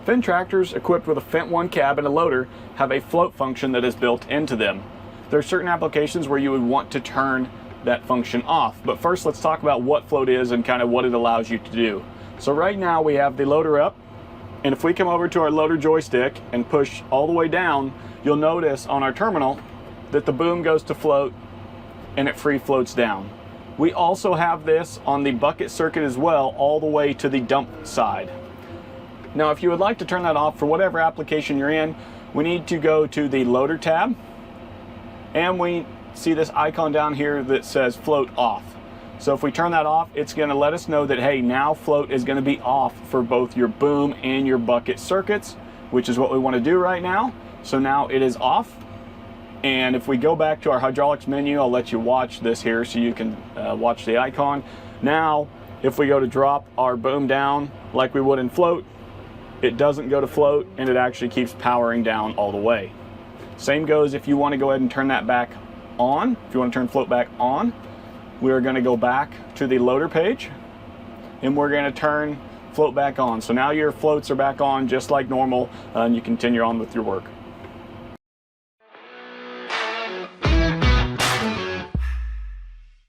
Fendt tractors equipped with a FendtONE cab and a loader have a float function that is built into them. There are certain applications where you would want to turn that function off, but first let's talk about what float is and kind of what it allows you to do. So right now we have the loader up, and if we come over to our loader joystick and push all the way down, you'll notice on our terminal that the boom goes to float and it free floats down. We also have this on the bucket circuit as well, all the way to the dump side. Now if you would like to turn that off for whatever application you're in, we need to go to the loader tab, and we see this icon down here that says float off. So if we turn that off, it's going to let us know that, hey, now float is going to be off for both your boom and your bucket circuits, which is what we want to do right now. So now it is off. And if we go back to our hydraulics menu, I'll let you watch this here so you can watch the icon. Now, if we go to drop our boom down like we would in float, it doesn't go to float and it actually keeps powering down all the way. Same goes if you want to go ahead and turn that back on. If you want to turn float back on, we're going to go back to the loader page and we're going to turn float back on. So now your floats are back on just like normal, and you continue on with your work.